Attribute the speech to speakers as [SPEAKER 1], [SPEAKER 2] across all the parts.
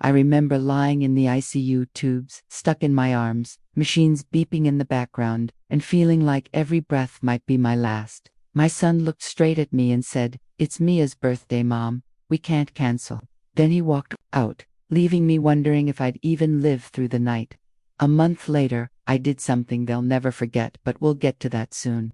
[SPEAKER 1] I remember lying in the ICU tubes, stuck in my arms, machines beeping in the background, and feeling like every breath might be my last. My son looked straight at me and said, "It's Mia's birthday, Mom. We can't cancel." Then he walked out, leaving me wondering if I'd even live through the night. A month later, I did something they'll never forget, but we'll get to that soon.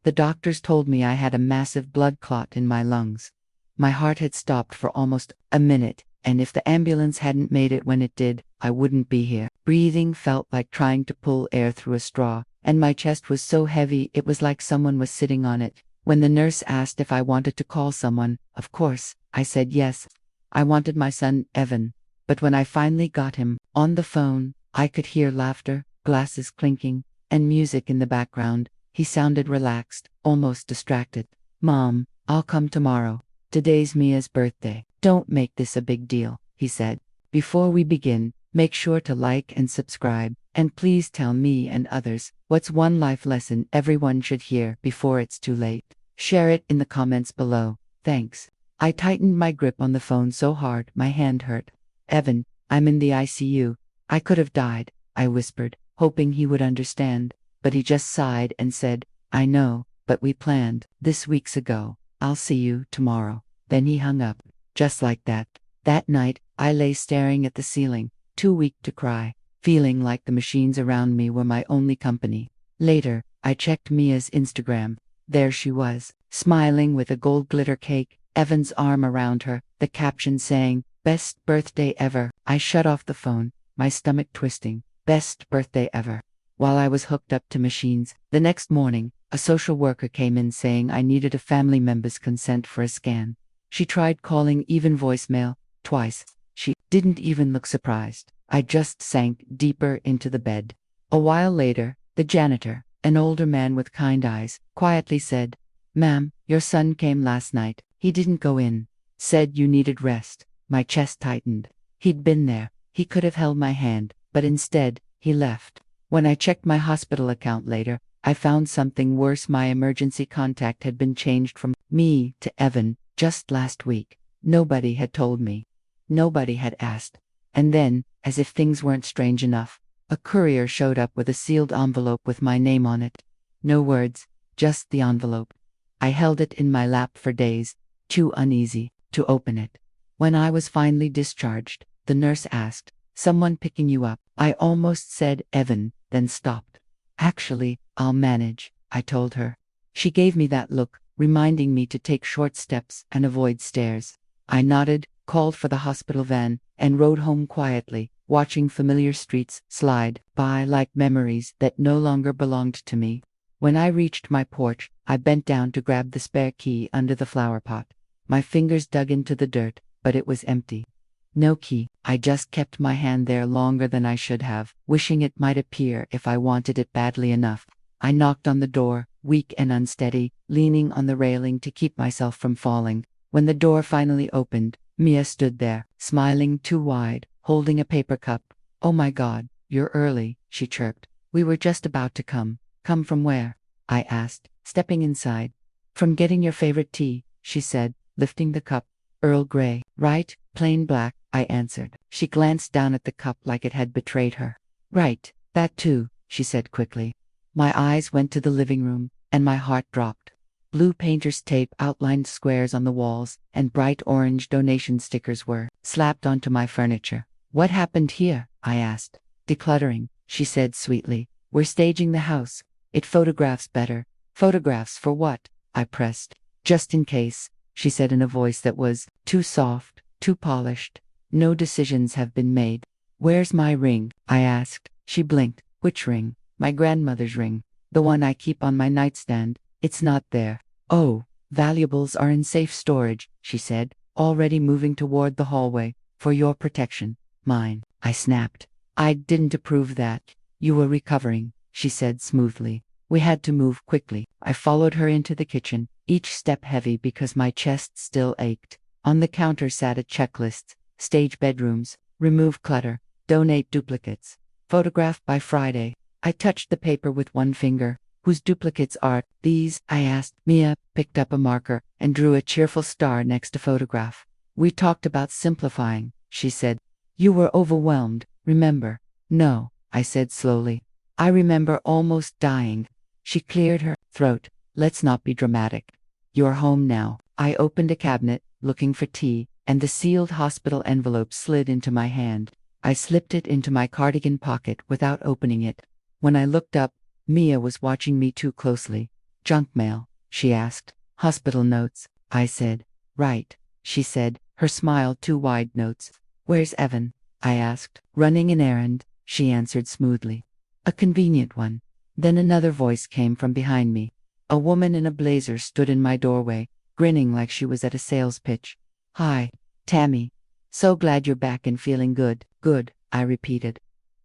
[SPEAKER 1] The doctors told me I had a massive blood clot in my lungs. My heart had stopped for almost a minute, and if the ambulance hadn't made it when it did, I wouldn't be here. Breathing felt like trying to pull air through a straw, and my chest was so heavy it was like someone was sitting on it. When the nurse asked if I wanted to call someone, of course, I said yes. I wanted my son, Evan. But when I finally got him on the phone, I could hear laughter, glasses clinking, and music in the background. He sounded relaxed, almost distracted. "Mom, I'll come tomorrow. Today's Mia's birthday. Don't make this a big deal," he said. "Before we begin, make sure to like and subscribe, and please tell me and others what's one life lesson everyone should hear before it's too late. Share it in the comments below. Thanks." I tightened my grip on the phone so hard my hand hurt. "Evan, I'm in the ICU. I could have died," I whispered, hoping he would understand. But he just sighed and said, "I know, but we planned this weeks ago. I'll see you tomorrow." Then he hung up, just like that. That night, I lay staring at the ceiling, too weak to cry, feeling like the machines around me were my only company. Later, I checked Mia's Instagram. There she was, smiling with a gold glitter cake, Evan's arm around her, the caption saying, "Best birthday ever." I shut off the phone, my stomach twisting. Best birthday ever. While I was hooked up to machines, the next morning, a social worker came in saying I needed a family member's consent for a scan. She tried calling even voicemail, twice. She didn't even look surprised. I just sank deeper into the bed. A while later, the janitor, an older man with kind eyes, quietly said, "Ma'am, your son came last night. He didn't go in. Said you needed rest." My chest tightened. He'd been there. He could have held my hand, but instead, he left. When I checked my hospital account later, I found something worse. My emergency contact had been changed from me to Evan just last week. Nobody had told me. Nobody had asked. And then, as if things weren't strange enough, a courier showed up with a sealed envelope with my name on it. No words, just the envelope. I held it in my lap for days, too uneasy to open it. When I was finally discharged, the nurse asked, "Someone picking you up?" I almost said Evan, then stopped. "Actually, I'll manage," I told her. She gave me that look, reminding me to take short steps and avoid stairs. I nodded, called for the hospital van, and rode home quietly, watching familiar streets slide by like memories that no longer belonged to me. When I reached my porch, I bent down to grab the spare key under the flower pot. My fingers dug into the dirt, but it was empty. No key. I just kept my hand there longer than I should have, wishing it might appear if I wanted it badly enough. I knocked on the door, weak and unsteady, leaning on the railing to keep myself from falling. When the door finally opened, Mia stood there, smiling too wide, holding a paper cup. "Oh my God, you're early," she chirped. "We were just about to come." "Come from where?" I asked, stepping inside. "From getting your favorite tea," she said, lifting the cup. "Earl Grey, right? Plain black," I answered. She glanced down at the cup like it had betrayed her. "Right, that too," she said quickly. My eyes went to the living room, and my heart dropped. Blue painter's tape outlined squares on the walls, and bright orange donation stickers were slapped onto my furniture. "What happened here?" I asked. "Decluttering," she said sweetly. "We're staging the house. It photographs better." "Photographs for what?" I pressed. "Just in case," she said in a voice that was too soft, too polished. "No decisions have been made." "Where's my ring?" I asked. She blinked. "Which ring?" "My grandmother's ring. The one I keep on my nightstand. It's not there." "Oh, valuables are in safe storage," she said, already moving toward the hallway. "For your protection." "Mine," I snapped. "I didn't approve that." "You were recovering," she said smoothly. We had to move quickly. I followed her into the kitchen, each step heavy because my chest still ached. On the counter sat a checklist: stage bedrooms, remove clutter, donate duplicates, photograph by Friday. I touched the paper with one finger. "Whose duplicates are these?" I asked. Mia picked up a marker and drew a cheerful star next to photograph. "We talked about simplifying," she said. You were overwhelmed, remember? No, I said slowly. I remember almost dying. She cleared her throat. Let's not be dramatic. You're home now. I opened a cabinet, looking for tea, and the sealed hospital envelope slid into my hand. I slipped it into my cardigan pocket without opening it. When I looked up, Mia was watching me too closely. Junk mail, she asked. Hospital notes, I said. Right, she said, her smile too wide. Notes. Where's Evan? I asked. Running an errand, she answered smoothly. A convenient one. Then another voice came from behind me. A woman in a blazer stood in my doorway, grinning like she was at a sales pitch. Hi, Tammy. So glad you're back and feeling good. Good, I repeated.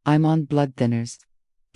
[SPEAKER 1] I'm on blood thinners.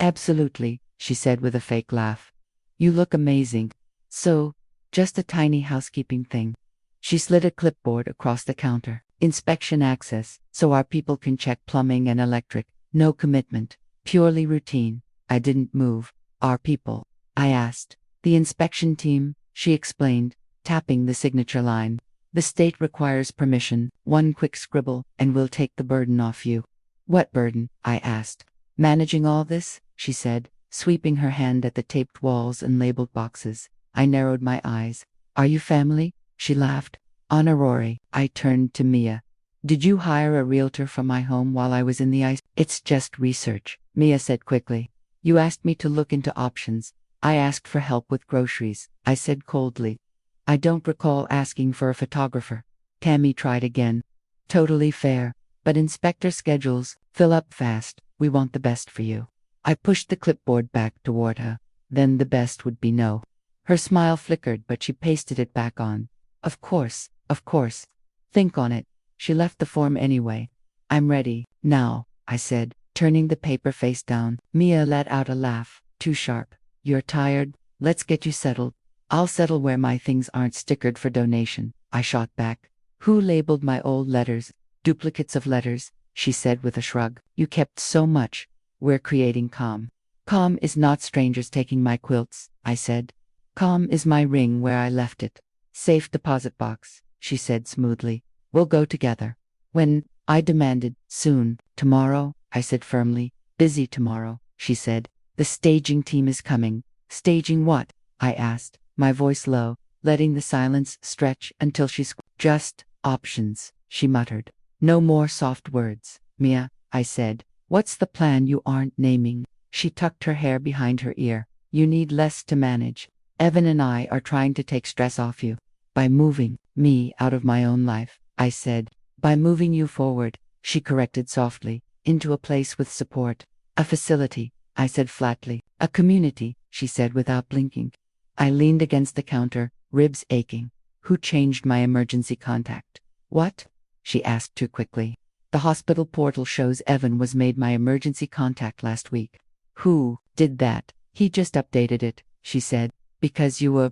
[SPEAKER 1] Absolutely, she said with a fake laugh. You look amazing. So, just a tiny housekeeping thing. She slid a clipboard across the counter. Inspection access, so our people can check plumbing and electric. No commitment. Purely routine. I didn't move. Our people, I asked. The inspection team, she explained, tapping the signature line. The state requires permission, one quick scribble, and we'll take the burden off you. What burden? I asked. Managing all this, she said, sweeping her hand at the taped walls and labeled boxes. I narrowed my eyes. Are you family? She laughed. Honorary. I turned to Mia. Did you hire a realtor from my home while I was in the ice? It's just research, Mia said quickly. You asked me to look into options. I asked for help with groceries, I said coldly. I don't recall asking for a photographer. Tammy tried again. Totally fair. But inspector schedules, fill up fast. We want the best for you. I pushed the clipboard back toward her. Then the best would be no. Her smile flickered, but she pasted it back on. Of course, of course. Think on it. She left the form anyway. I'm ready, now, I said, turning the paper face down. Mia let out a laugh, too sharp. You're tired? Let's get you settled. I'll settle where my things aren't stickered for donation, I shot back. Who labeled my old letters? Duplicates of letters, she said with a shrug. You kept so much. We're creating calm. Calm is not strangers taking my quilts, I said. Calm is my ring where I left it. Safe deposit box, she said smoothly. We'll go together. When? I demanded. Soon. Tomorrow, I said firmly. Busy tomorrow, she said. The staging team is coming. Staging what? I asked, my voice low, letting the silence stretch until she Just options, she muttered. No more soft words, Mia, I said. What's the plan you aren't naming? She tucked her hair behind her ear. You need less to manage. Evan and I are trying to take stress off you. By moving me out of my own life, I said. By moving you forward, she corrected softly, into a place with support. A facility, I said flatly. A community, she said without blinking. I leaned against the counter, ribs aching. Who changed my emergency contact? What? She asked too quickly. The hospital portal shows Evan was made my emergency contact last week. Who did that? He just updated it, she said. Because you were,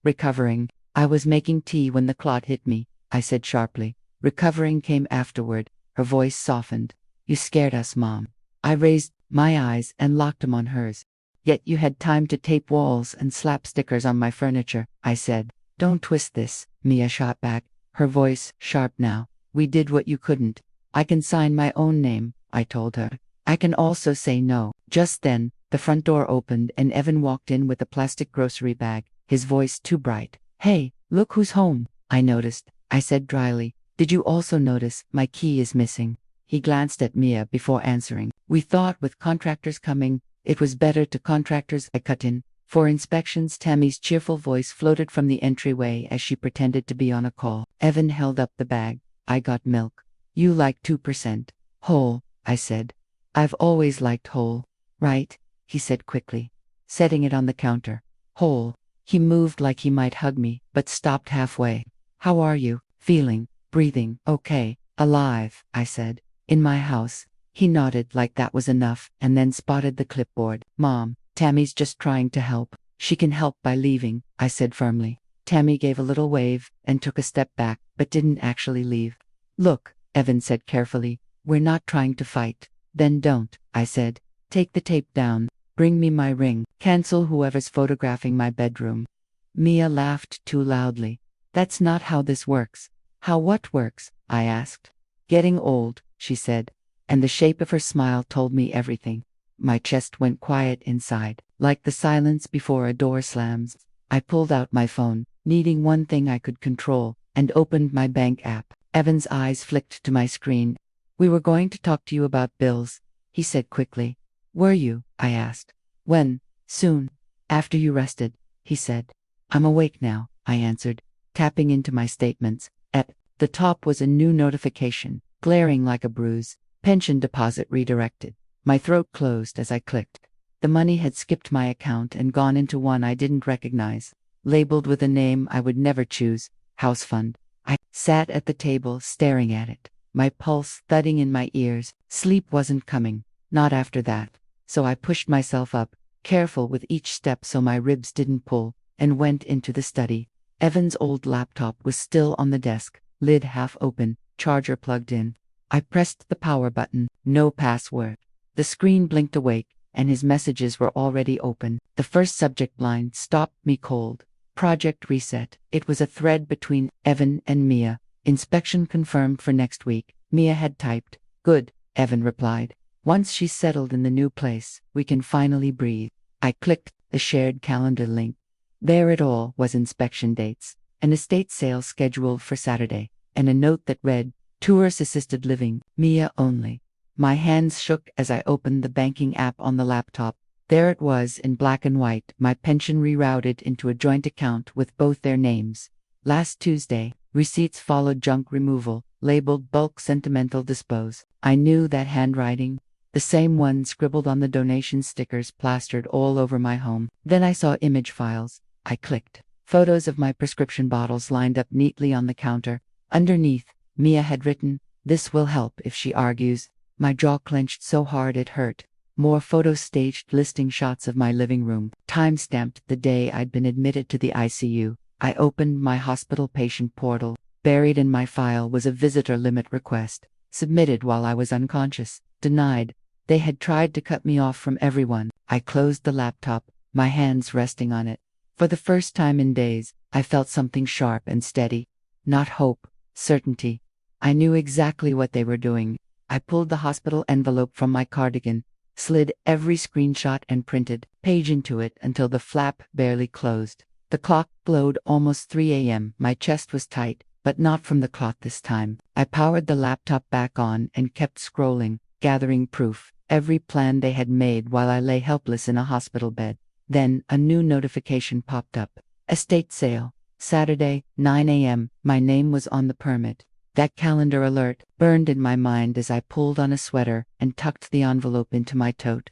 [SPEAKER 1] recovering. I was making tea when the clot hit me, I said sharply. Recovering came afterward. Her voice softened. You scared us, Mom. I raised my eyes and locked them on hers. Yet you had time to tape walls and slap stickers on my furniture, I said. Don't twist this, Mia shot back, her voice sharp now. We did what you couldn't. I can sign my own name, I told her. I can also say no. Just then, the front door opened and Evan walked in with a plastic grocery bag, his voice too bright. Hey, look who's home, I noticed, I said dryly. Did you also notice my key is missing? He glanced at Mia before answering. We thought with contractors coming, it was better to contractors. I cut in. For inspections, Tammy's cheerful voice floated from the entryway as she pretended to be on a call. Evan held up the bag. I got milk. You like 2%. Whole, I said. I've always liked whole. Right? He said quickly, setting it on the counter. Whole. He moved like he might hug me, but stopped halfway. How are you? Feeling? Breathing? Okay. Alive, I said. In my house. He nodded like that was enough, and then spotted the clipboard. Mom, Tammy's just trying to help. She can help by leaving, I said firmly. Tammy gave a little wave and took a step back, but didn't actually leave. Look, Evan said carefully, we're not trying to fight. Then don't, I said. Take the tape down. Bring me my ring. Cancel whoever's photographing my bedroom. Mia laughed too loudly. That's not how this works. How what works? I asked. Getting old, she said, and the shape of her smile told me everything. My chest went quiet inside, like the silence before a door slams. I pulled out my phone, needing one thing I could control, and opened my bank app. Evan's eyes flicked to my screen. "We were going to talk to you about bills," he said quickly. "Were you?" I asked. "When?" "Soon. After you rested," he said. "I'm awake now," I answered, tapping into my statements. At the top was a new notification, glaring like a bruise. Pension deposit redirected. My throat closed as I clicked. The money had skipped my account and gone into one I didn't recognize, labeled with a name I would never choose, House Fund. I sat at the table staring at it, my pulse thudding in my ears. Sleep wasn't coming, not after that. So I pushed myself up, careful with each step so my ribs didn't pull, and went into the study. Evan's old laptop was still on the desk, lid half open, charger plugged in. I pressed the power button, no password. The screen blinked awake, and his messages were already open. The first subject line stopped me cold. Project Reset. It was a thread between Evan and Mia. Inspection confirmed for next week. Mia had typed. "Good," Evan replied. "Once she's settled in the new place, we can finally breathe." I clicked the shared calendar link. There it all was: inspection dates, an estate sale scheduled for Saturday, and a note that read, "Tourist assisted living, Mia only." My hands shook as I opened the banking app on the laptop. There it was in black and white, my pension rerouted into a joint account with both their names. Last Tuesday, receipts followed junk removal, labeled bulk sentimental dispose. I knew that handwriting, the same one scribbled on the donation stickers plastered all over my home. Then I saw image files. I clicked. Photos of my prescription bottles lined up neatly on the counter. Underneath, Mia had written, "This will help if she argues." My jaw clenched so hard it hurt. More photos staged, listing shots of my living room, time-stamped the day I'd been admitted to the ICU. I opened my hospital patient portal. Buried in my file was a visitor limit request, submitted while I was unconscious. Denied. They had tried to cut me off from everyone. I closed the laptop, my hands resting on it. For the first time in days, I felt something sharp and steady. Not hope, certainty. I knew exactly what they were doing. I pulled the hospital envelope from my cardigan, slid every screenshot and printed page into it until the flap barely closed. The clock glowed almost 3 a.m. My chest was tight, but not from the clot this time. I powered the laptop back on and kept scrolling, gathering proof, every plan they had made while I lay helpless in a hospital bed. Then a new notification popped up. Estate sale. Saturday, 9 a.m. My name was on the permit. That calendar alert burned in my mind as I pulled on a sweater and tucked the envelope into my tote.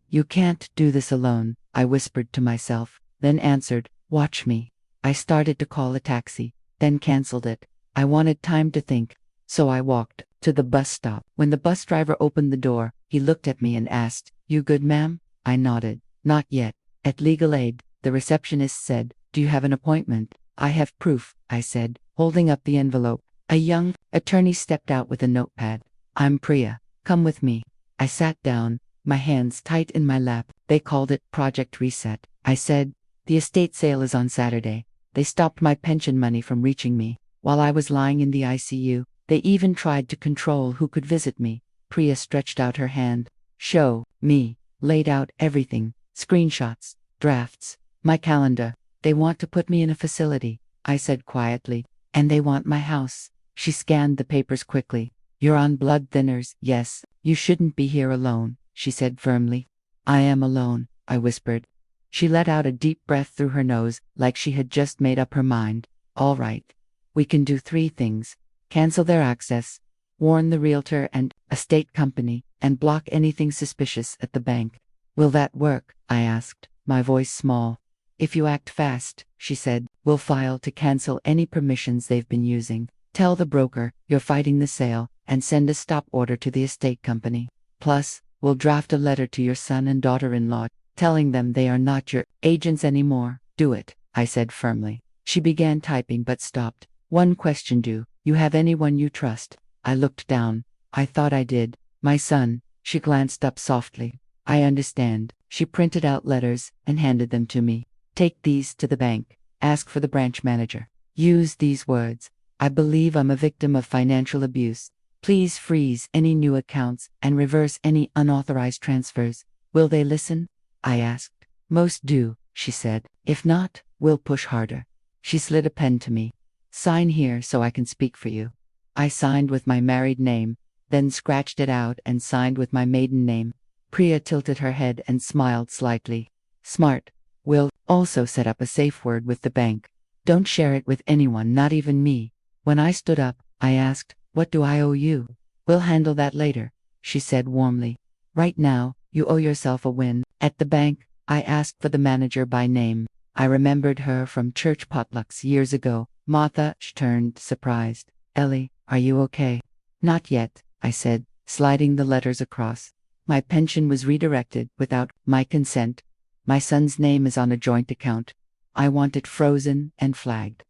[SPEAKER 1] "You can't do this alone," I whispered to myself, then answered, "Watch me." I started to call a taxi, then canceled it. I wanted time to think, so I walked to the bus stop. When the bus driver opened the door, he looked at me and asked, "You good, ma'am?" I nodded. "Not yet. At Legal Aid," the receptionist said. "Do you have an appointment?" "I have proof," I said, holding up the envelope. A young attorney stepped out with a notepad. "I'm Priya. Come with me." I sat down, my hands tight in my lap. "They called it Project Reset," I said. "The estate sale is on Saturday. They stopped my pension money from reaching me. While I was lying in the ICU, they even tried to control who could visit me." Priya stretched out her hand. "Show me." Laid out everything. Screenshots, drafts, my calendar. "They want to put me in a facility," I said quietly. "And they want my house." She scanned the papers quickly. "You're on blood thinners." "Yes, you shouldn't be here alone," she said firmly. "I am alone," I whispered. She let out a deep breath through her nose, like she had just made up her mind. "All right. We can do 3 things. Cancel their access, warn the realtor and estate company, and block anything suspicious at the bank." "Will that work?" I asked, my voice small. "If you act fast," she said, "we'll file to cancel any permissions they've been using. Tell the broker you're fighting the sale and send a stop order to the estate company. Plus, we'll draft a letter to your son and daughter-in-law, telling them they are not your agents anymore." "Do it," I said firmly. She began typing but stopped. "One question, do you have anyone you trust?" I looked down. I thought I did. "My son." She glanced up softly. "I understand." She printed out letters and handed them to me. "Take these to the bank. Ask for the branch manager. Use these words: 'I believe I'm a victim of financial abuse. Please freeze any new accounts and reverse any unauthorized transfers. Will they listen? I asked. Most do, she said. If not, we'll push harder. She slid a pen to me. Sign here so I can speak for you. I signed with my married name, then scratched it out and signed with my maiden name. Priya tilted her head and smiled slightly. Smart. We'll also set up a safe word with the bank. Don't share it with anyone, not even me. When I stood up, I asked, what do I owe you? We'll handle that later, she said warmly. Right now, you owe yourself a win. At the bank, I asked for the manager by name. I remembered her from church potlucks years ago. Martha turned surprised. Ellie, are you okay? Not yet, I said, sliding the letters across. My pension was redirected without my consent. My son's name is on a joint account. I want it frozen and flagged.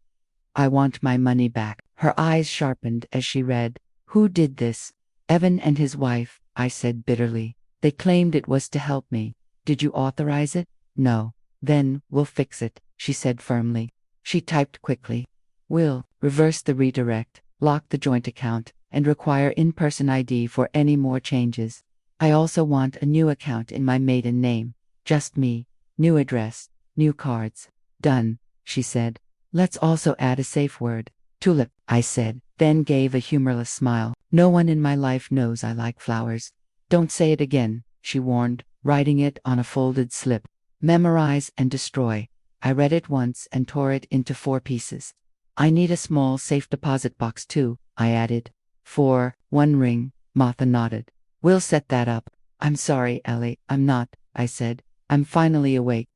[SPEAKER 1] I want my money back. Her eyes sharpened as she read. Who did this? Evan and his wife, I said bitterly. They claimed it was to help me. Did you authorize it? No. Then, we'll fix it, she said firmly. She typed quickly. We'll reverse the redirect, lock the joint account, and require in-person ID for any more changes. I also want a new account in my maiden name. Just me. New address. New cards. Done, she said. Let's also add a safe word. Tulip, I said, then gave a humorless smile. No one in my life knows I like flowers. Don't say it again, she warned, writing it on a folded slip. Memorize and destroy. I read it once and tore it into 4 pieces. I need a small safe deposit box too, I added. 4, 1 ring, Martha nodded. We'll set that up. I'm sorry, Ellie, I'm not, I said. I'm finally awake.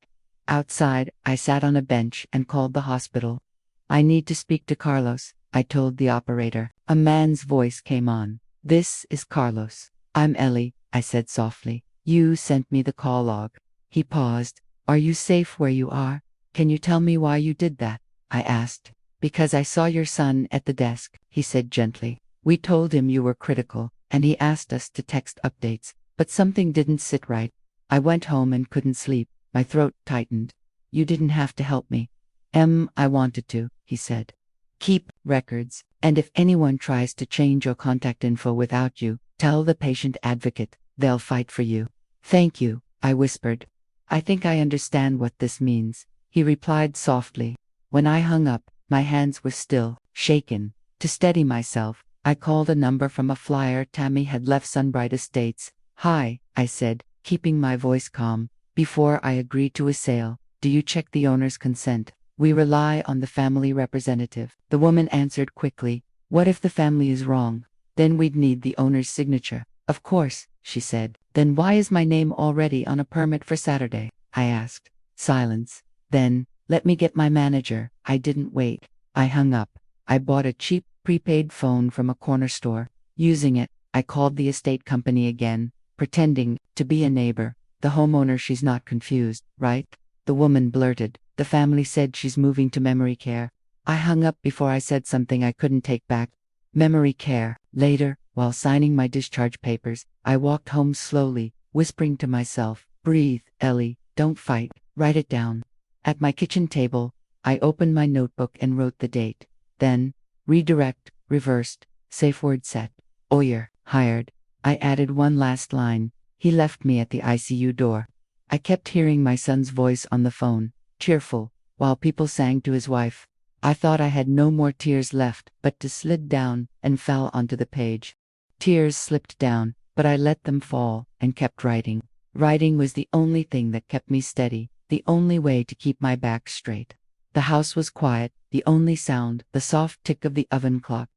[SPEAKER 1] Outside, I sat on a bench and called the hospital. I need to speak to Carlos, I told the operator. A man's voice came on. This is Carlos. I'm Ellie, I said softly. You sent me the call log. He paused. Are you safe where you are? Can you tell me why you did that? I asked. Because I saw your son at the desk, he said gently. We told him you were critical, and he asked us to text updates, but something didn't sit right. I went home and couldn't sleep. My throat tightened. You didn't have to help me. I wanted to, he said. Keep records, and if anyone tries to change your contact info without you, tell the patient advocate. They'll fight for you. Thank you, I whispered. I think I understand what this means, he replied softly. When I hung up, my hands were still, shaken. To steady myself, I called a number from a flyer Tammy had left Sunbright Estates. Hi, I said, keeping my voice calm. Before I agree to a sale, do you check the owner's consent? We rely on the family representative. The woman answered quickly. What if the family is wrong? Then we'd need the owner's signature. Of course, she said. Then why is my name already on a permit for Saturday? I asked. Silence. Then, let me get my manager. I didn't wait. I hung up. I bought a cheap prepaid phone from a corner store. Using it, I called the estate company again, pretending to be a neighbor. The homeowner, she's not confused, right? The woman blurted. The family said she's moving to memory care. I hung up before I said something I couldn't take back. Memory care. Later, while signing my discharge papers, I walked home slowly, whispering to myself, breathe, Ellie, don't fight, write it down. At my kitchen table, I opened my notebook and wrote the date. Then, redirect, reversed, safe word set. Oyer, hired. I added one last line. He left me at the ICU door. I kept hearing my son's voice on the phone, cheerful, while people sang to his wife. I thought I had no more tears left, but to slid down and fell onto the page. Tears slipped down, but I let them fall and kept writing. Writing was the only thing that kept me steady, the only way to keep my back straight. The house was quiet, the only sound, the soft tick of the oven clock.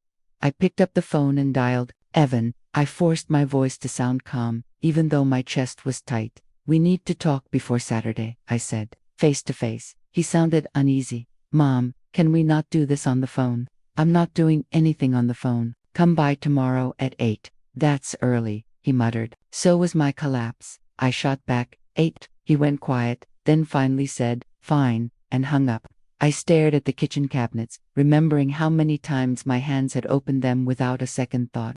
[SPEAKER 1] I picked up the phone and dialed, Evan. I forced my voice to sound calm, even though my chest was tight. We need to talk before Saturday, I said, face to face. He sounded uneasy. Mom, can we not do this on the phone? I'm not doing anything on the phone. Come by tomorrow at 8. That's early, he muttered. So was my collapse. I shot back, 8. He went quiet, then finally said, fine, and hung up. I stared at the kitchen cabinets, remembering how many times my hands had opened them without a second thought.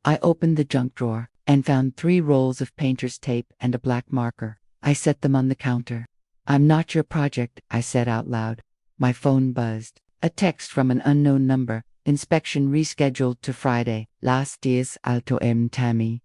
[SPEAKER 1] I opened the junk drawer and found 3 rolls of painter's tape and a black marker. I set them on the counter. I'm not your project, I said out loud. My phone buzzed. A text from an unknown number. Inspection rescheduled to Friday. Las 10 alto Tammy.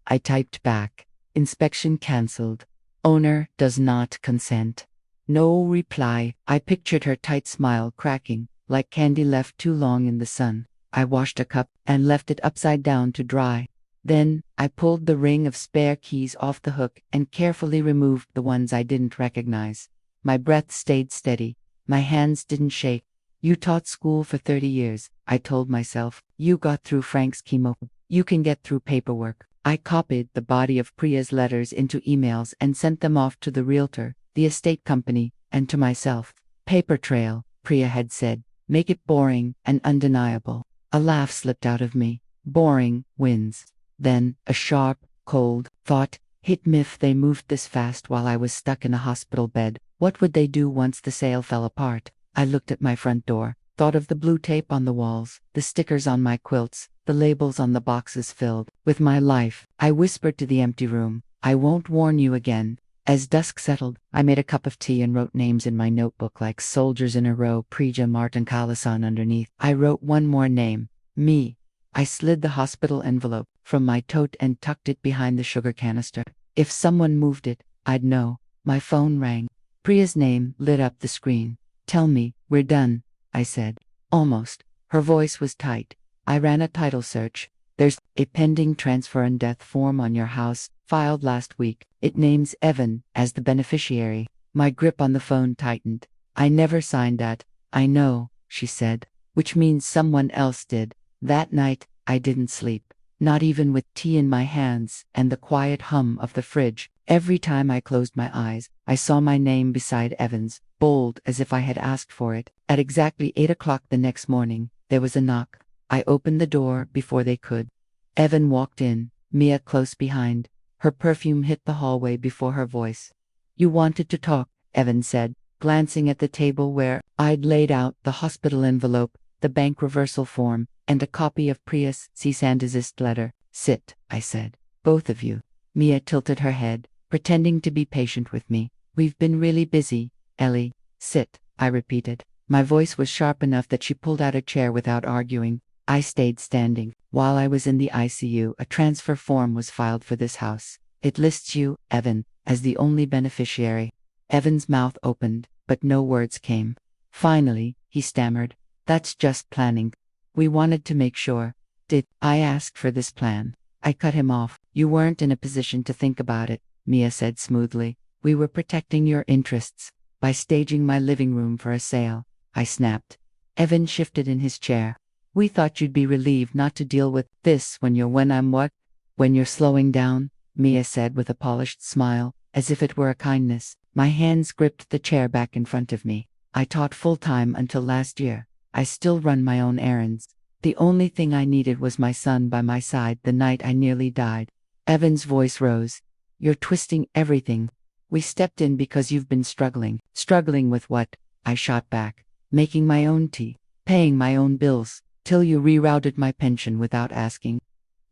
[SPEAKER 1] I typed back. Inspection cancelled. Owner does not consent. No reply. I pictured her tight smile cracking, like candy left too long in the sun. I washed a cup and left it upside down to dry. Then, I pulled the ring of spare keys off the hook and carefully removed the ones I didn't recognize. My breath stayed steady. My hands didn't shake. You taught school for 30 years, I told myself. You got through Frank's chemo. You can get through paperwork. I copied the body of Priya's letters into emails and sent them off to the realtor, the estate company, and to myself. Paper trail, Priya had said. Make it boring and undeniable. A laugh slipped out of me. Boring wins. Then, a sharp, cold thought hit me. If they moved this fast while I was stuck in a hospital bed, what would they do once the sale fell apart? I looked at my front door, thought of the blue tape on the walls, the stickers on my quilts, the labels on the boxes filled with my life. I whispered to the empty room, I won't warn you again. As dusk settled, I made a cup of tea and wrote names in my notebook like soldiers in a row. Prija Martin Kalasan underneath. I wrote one more name. Me. I slid the hospital envelope from my tote and tucked it behind the sugar canister. If someone moved it, I'd know. My phone rang. Priya's name lit up the screen. Tell me, we're done, I said. Almost. Her voice was tight. I ran a title search. There's a pending transfer and death form on your house, filed last week. It names Evan as the beneficiary. My grip on the phone tightened. I never signed that. I know, she said. Which means someone else did. That night, I didn't sleep. Not even with tea in my hands and the quiet hum of the fridge. Every time I closed my eyes, I saw my name beside Evan's, bold as if I had asked for it. At exactly 8 o'clock the next morning, there was a knock. I opened the door before they could. Evan walked in, Mia close behind. Her perfume hit the hallway before her voice. You wanted to talk, Evan said, glancing at the table where I'd laid out the hospital envelope, the bank reversal form, and a copy of Priya's cease-and-desist letter. Sit, I said. Both of you. Mia tilted her head, pretending to be patient with me. We've been really busy, Ellie. Sit, I repeated. My voice was sharp enough that she pulled out a chair without arguing. I stayed standing. While I was in the ICU, a transfer form was filed for this house. It lists you, Evan, as the only beneficiary. Evan's mouth opened, but no words came. Finally, he stammered. That's just planning. We wanted to make sure. Did I ask for this plan? I cut him off. You weren't in a position to think about it, Mia said smoothly. We were protecting your interests by staging my living room for a sale. I snapped. Evan shifted in his chair. We thought you'd be relieved not to deal with this when I'm what? When you're slowing down, Mia said with a polished smile, as if it were a kindness. My hands gripped the chair back in front of me. I taught full-time until last year. I still run my own errands. The only thing I needed was my son by my side the night I nearly died. Evan's voice rose. You're twisting everything. We stepped in because you've been struggling. Struggling with what? I shot back. Making my own tea. Paying my own bills. Till you rerouted my pension without asking.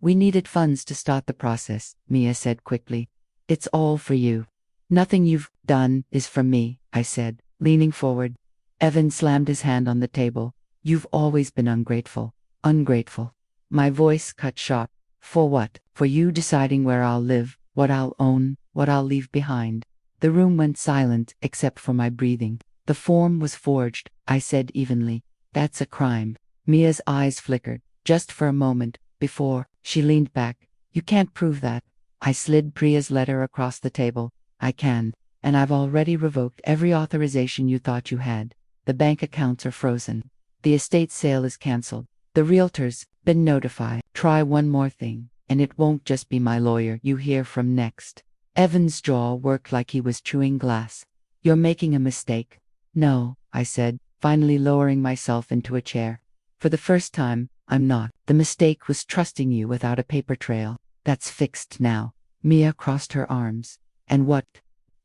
[SPEAKER 1] We needed funds to start the process, Mia said quickly. It's all for you. Nothing you've done is for me, I said, leaning forward. Evan slammed his hand on the table. You've always been ungrateful. Ungrateful. My voice cut short. For what? For you deciding where I'll live, what I'll own, what I'll leave behind. The room went silent except for my breathing. The form was forged, I said evenly. That's a crime. Mia's eyes flickered, just for a moment, before she leaned back. You can't prove that. I slid Priya's letter across the table. I can, and I've already revoked every authorization you thought you had. The bank accounts are frozen. The estate sale is cancelled. The realtor's been notified. Try one more thing, and it won't just be my lawyer you hear from next. Evan's jaw worked like he was chewing glass. You're making a mistake. No, I said, finally lowering myself into a chair. For the first time, I'm not. The mistake was trusting you without a paper trail. That's fixed now. Mia crossed her arms. And what?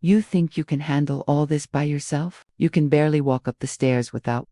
[SPEAKER 1] You think you can handle all this by yourself? You can barely walk up the stairs without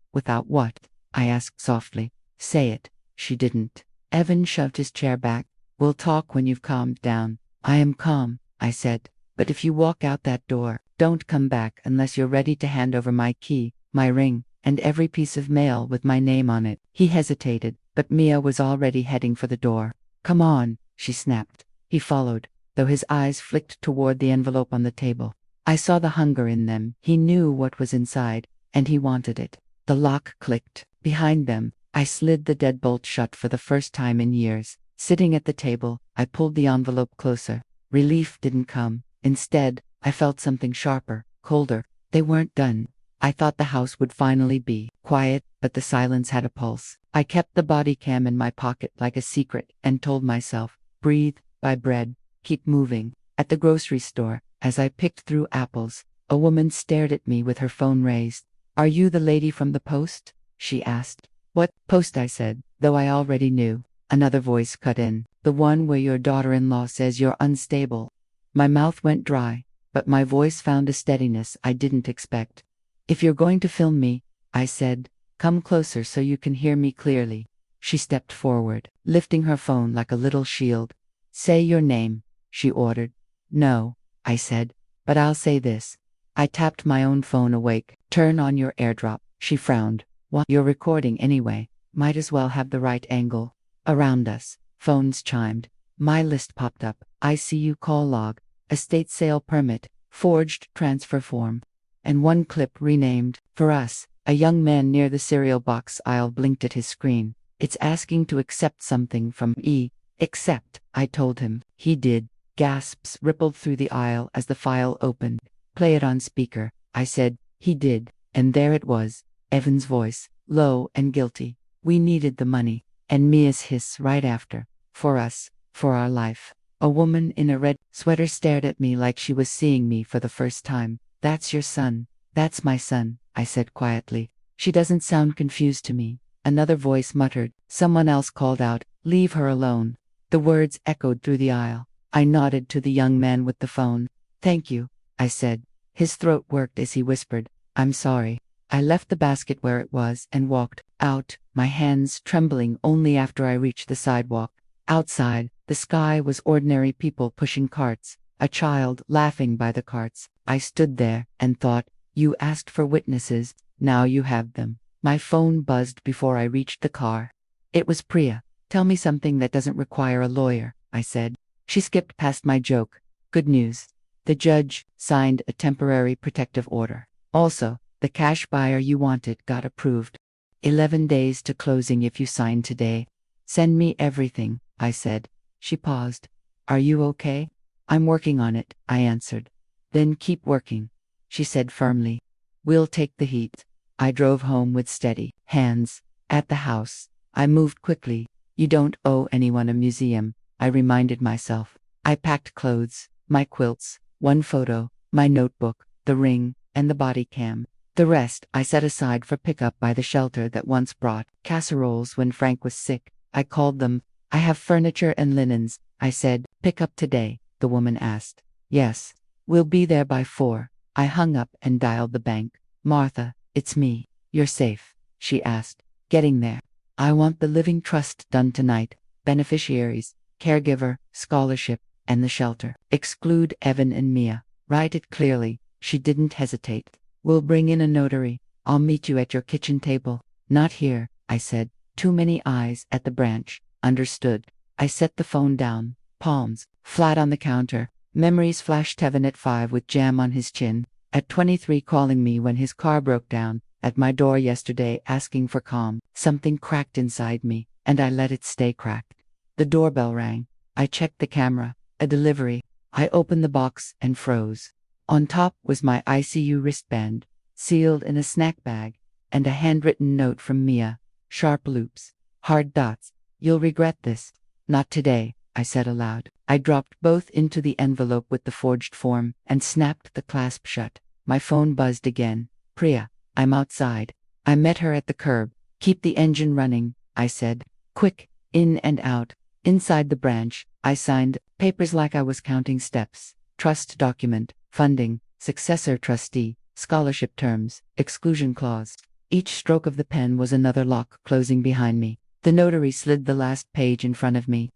[SPEAKER 1] what? I asked softly. Say it. She didn't. Evan shoved his chair back. We'll talk when you've calmed down. I am calm, I said. But if you walk out that door, don't come back unless you're ready to hand over my key, my ring, and every piece of mail with my name on it. He hesitated, but Mia was already heading for the door. "Come on," she snapped. He followed, though his eyes flicked toward the envelope on the table. I saw the hunger in them. He knew what was inside, and he wanted it. The lock clicked. Behind them, I slid the deadbolt shut for the first time in years. Sitting at the table, I pulled the envelope closer. Relief didn't come. Instead, I felt something sharper, colder. They weren't done. I thought the house would finally be quiet, but the silence had a pulse. I kept the body cam in my pocket like a secret and told myself, breathe, buy bread, keep moving. At the grocery store, as I picked through apples, a woman stared at me with her phone raised. "Are you the lady from the Post?" she asked. "What Post?" I said, though I already knew. Another voice cut in. "The one where your daughter-in-law says you're unstable." My mouth went dry, but my voice found a steadiness I didn't expect. "If you're going to film me," I said, "come closer so you can hear me clearly." She stepped forward, lifting her phone like a little shield. "Say your name," she ordered. "No," I said, "but I'll say this." I tapped my own phone awake. "Turn on your AirDrop." She frowned. "What? You're recording anyway. Might as well have the right angle." Around us, phones chimed. My list popped up. ICU call log, estate sale permit, forged transfer form, and one clip renamed. For us, a young man near the cereal box aisle blinked at his screen. "It's asking to accept something from E. Accept," I told him. He did. Gasps rippled through the aisle as the file opened. "Play it on speaker," I said. He did, and there it was, Evan's voice, low and guilty. "We needed the money," and Mia's hiss right after. "For us, for our life." A woman in a red sweater stared at me like she was seeing me for the first time. "That's your son." "That's my son," I said quietly. "She doesn't sound confused to me." Another voice muttered. Someone else called out, "Leave her alone." The words echoed through the aisle. I nodded to the young man with the phone. "Thank you," I said. His throat worked as he whispered, "I'm sorry." I left the basket where it was and walked out, my hands trembling only after I reached the sidewalk. Outside, the sky was ordinary people pushing carts, a child laughing by the carts. I stood there and thought, you asked for witnesses, now you have them. My phone buzzed before I reached the car. It was Priya. "Tell me something that doesn't require a lawyer," I said. She skipped past my joke. "Good news. The judge signed a temporary protective order. Also, the cash buyer you wanted got approved. 11 days to closing if you sign today. Send me everything," I said. She paused. "Are you okay?" "I'm working on it," I answered. "Then keep working," she said firmly. "We'll take the heat." I drove home with steady hands. At the house, I moved quickly. You don't owe anyone a museum, I reminded myself. I packed clothes, my quilts, one photo, my notebook, the ring, and the body cam. The rest I set aside for pickup by the shelter that once brought casseroles when Frank was sick. I called them. "I have furniture and linens," I said. "Pick up today?" the woman asked. "Yes. We'll be there by 4. I hung up and dialed the bank. "Martha, it's me. You're safe?" she asked. "Getting there. I want the living trust done tonight. Beneficiaries, caregiver, scholarship, and the shelter. Exclude Evan and Mia. Write it clearly." She didn't hesitate. "We'll bring in a notary. I'll meet you at your kitchen table." "Not here," I said. "Too many eyes at the branch." "Understood." I set the phone down, palms flat on the counter. Memories flashed. Evan at 5 with jam on his chin. At 23 calling me when his car broke down. At my door yesterday asking for calm. Something cracked inside me, and I let it stay cracked. The doorbell rang. I checked the camera. A delivery. I opened the box and froze. On top was my ICU wristband, sealed in a snack bag, and a handwritten note from Mia. Sharp loops, hard dots. "You'll regret this." "Not today," I said aloud. I dropped both into the envelope with the forged form and snapped the clasp shut. My phone buzzed again. "Priya, I'm outside." I met her at the curb. "Keep the engine running," I said. "Quick, in and out." Inside the branch, I signed papers like I was counting steps. Trust document, funding, successor trustee, scholarship terms, exclusion clause. Each stroke of the pen was another lock closing behind me. The notary slid the last page in front of me.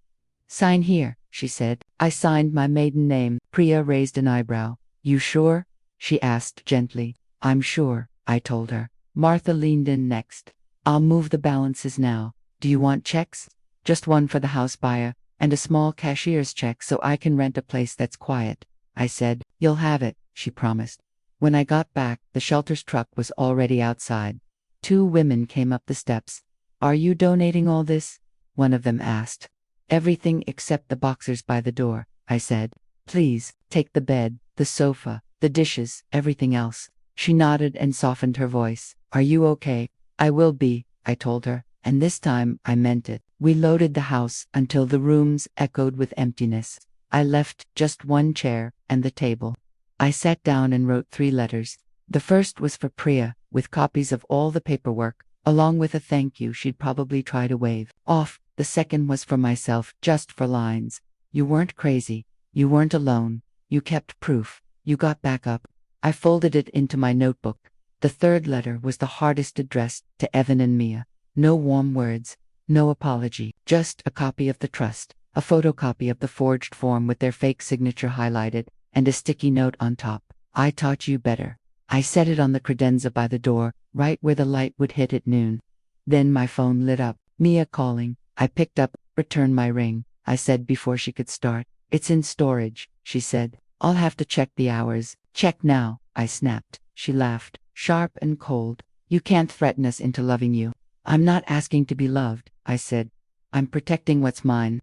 [SPEAKER 1] "Sign here," she said. I signed my maiden name. Priya raised an eyebrow. "You sure?" she asked gently. "I'm sure," I told her. Martha leaned in next. I'll move the balances now. Do you want checks? Just one for the house buyer, and a small cashier's check so I can rent a place that's quiet. I said. You'll have it, she promised. When I got back, the shelter's truck was already outside. 2 women came up the steps. Are you donating all this? One of them asked. Everything except the boxers by the door, I said. Please, take the bed, the sofa, the dishes, everything else. She nodded and softened her voice. Are you okay? I will be, I told her, and this time I meant it. We loaded the house until the rooms echoed with emptiness. I left just one chair and the table. I sat down and wrote 3 letters. The first was for Priya, with copies of all the paperwork, along with a thank you she'd probably try to wave off. The second was for myself, just for lines. You weren't crazy. You weren't alone. You kept proof. You got back up. I folded it into my notebook. The third letter was the hardest, addressed to Evan and Mia. No warm words. No apology. Just a copy of the trust. A photocopy of the forged form with their fake signature highlighted, and a sticky note on top. I taught you better. I set it on the credenza by the door, right where the light would hit at noon. Then my phone lit up. Mia calling. I picked up. Return my ring, I said before she could start. It's in storage, she said. I'll have to check the hours. Check now, I snapped. She laughed, sharp and cold. You can't threaten us into loving you. I'm not asking to be loved, I said. I'm protecting what's mine.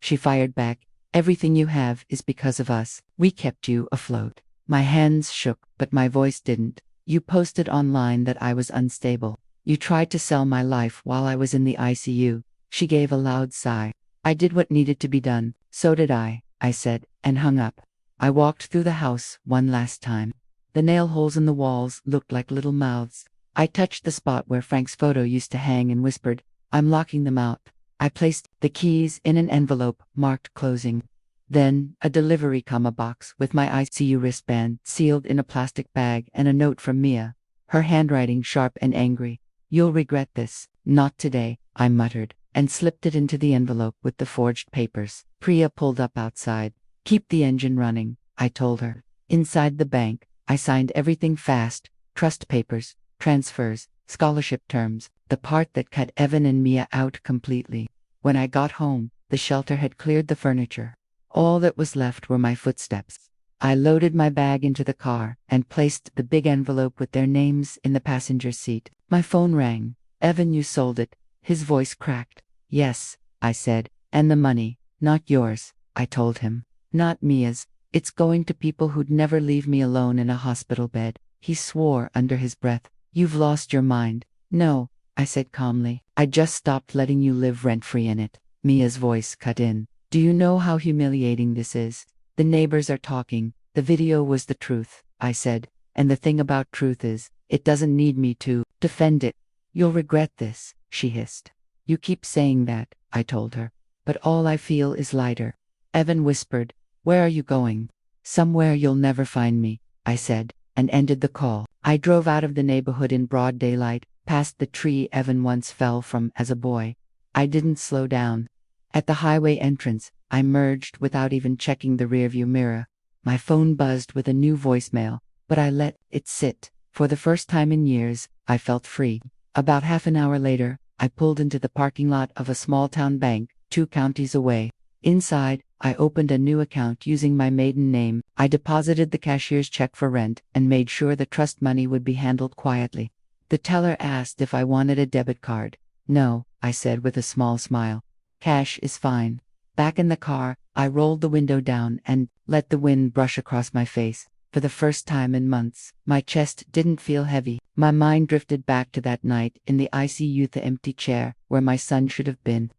[SPEAKER 1] She fired back. Everything you have is because of us. We kept you afloat. My hands shook, but my voice didn't. You posted online that I was unstable. You tried to sell my life while I was in the ICU. She gave a loud sigh. I did what needed to be done. So did I said, and hung up. I walked through the house one last time. The nail holes in the walls looked like little mouths. I touched the spot where Frank's photo used to hang and whispered, I'm locking them out. I placed the keys in an envelope marked closing. Then, a delivery box with my ICU wristband sealed in a plastic bag and a note from Mia. Her handwriting sharp and angry. You'll regret this. Not today, I muttered, and slipped it into the envelope with the forged papers. Priya pulled up outside. Keep the engine running, I told her. Inside the bank, I signed everything fast, trust papers, transfers, scholarship terms, the part that cut Evan and Mia out completely. When I got home, the shelter had cleared the furniture. All that was left were my footsteps. I loaded my bag into the car and placed the big envelope with their names in the passenger seat. My phone rang. Evan, you sold it. His voice cracked. Yes, I said, and the money, not yours, I told him. Not Mia's. It's going to people who'd never leave me alone in a hospital bed. He swore under his breath. You've lost your mind. No, I said calmly. I just stopped letting you live rent-free in it. Mia's voice cut in. Do you know how humiliating this is? The neighbors are talking. The video was the truth, I said. And the thing about truth is, it doesn't need me to defend it. You'll regret this, she hissed. You keep saying that, I told her. But all I feel is lighter. Evan whispered, where are you going? Somewhere you'll never find me, I said, and ended the call. I drove out of the neighborhood in broad daylight, past the tree Evan once fell from as a boy. I didn't slow down. At the highway entrance, I merged without even checking the rearview mirror. My phone buzzed with a new voicemail, but I let it sit. For the first time in years, I felt free. About half an hour later, I pulled into the parking lot of a small-town bank, 2 counties away. Inside, I opened a new account using my maiden name. I deposited the cashier's check for rent and made sure the trust money would be handled quietly. The teller asked if I wanted a debit card. No, I said with a small smile. Cash is fine. Back in the car, I rolled the window down and let the wind brush across my face. For the first time in months, my chest didn't feel heavy. My mind drifted back to that night in the ICU, the empty chair where my son should have been.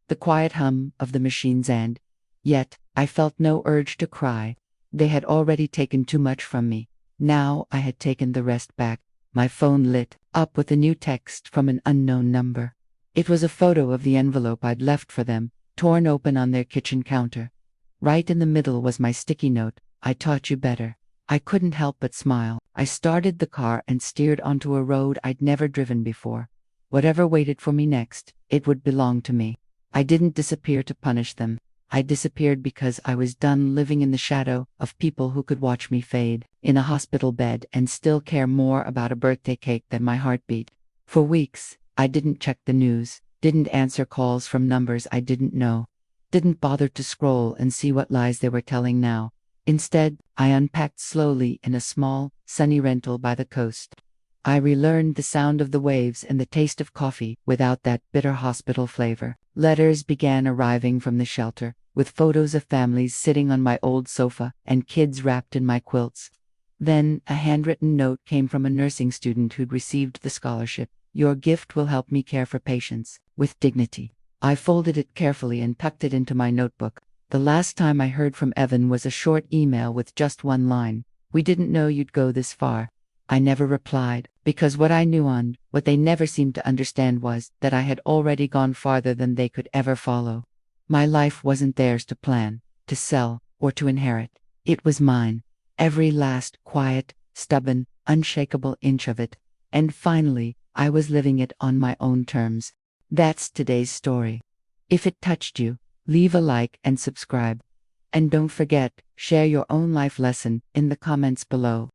[SPEAKER 1] The quiet hum of the machines, and yet, I felt no urge to cry. They had already taken too much from me. Now I had taken the rest back. My phone lit up with a new text from an unknown number. It was a photo of the envelope I'd left for them, torn open on their kitchen counter. Right in the middle was my sticky note, I taught you better. I couldn't help but smile. I started the car and steered onto a road I'd never driven before. Whatever waited for me next, it would belong to me. I didn't disappear to punish them. I disappeared because I was done living in the shadow of people who could watch me fade in a hospital bed and still care more about a birthday cake than my heartbeat. For weeks, I didn't check the news, didn't answer calls from numbers I didn't know, didn't bother to scroll and see what lies they were telling now. Instead, I unpacked slowly in a small, sunny rental by the coast. I relearned the sound of the waves and the taste of coffee without that bitter hospital flavor. Letters began arriving from the shelter, with photos of families sitting on my old sofa and kids wrapped in my quilts. Then, a handwritten note came from a nursing student who'd received the scholarship. "Your gift will help me care for patients with dignity." I folded it carefully and tucked it into my notebook. The last time I heard from Evan was a short email with just one line. "We didn't know you'd go this far." I never replied, because what I knew and what they never seemed to understand was that I had already gone farther than they could ever follow. My life wasn't theirs to plan, to sell, or to inherit. It was mine. Every last, quiet, stubborn, unshakable inch of it. And finally, I was living it on my own terms. That's today's story. If it touched you, leave a like and subscribe. And don't forget, share your own life lesson in the comments below.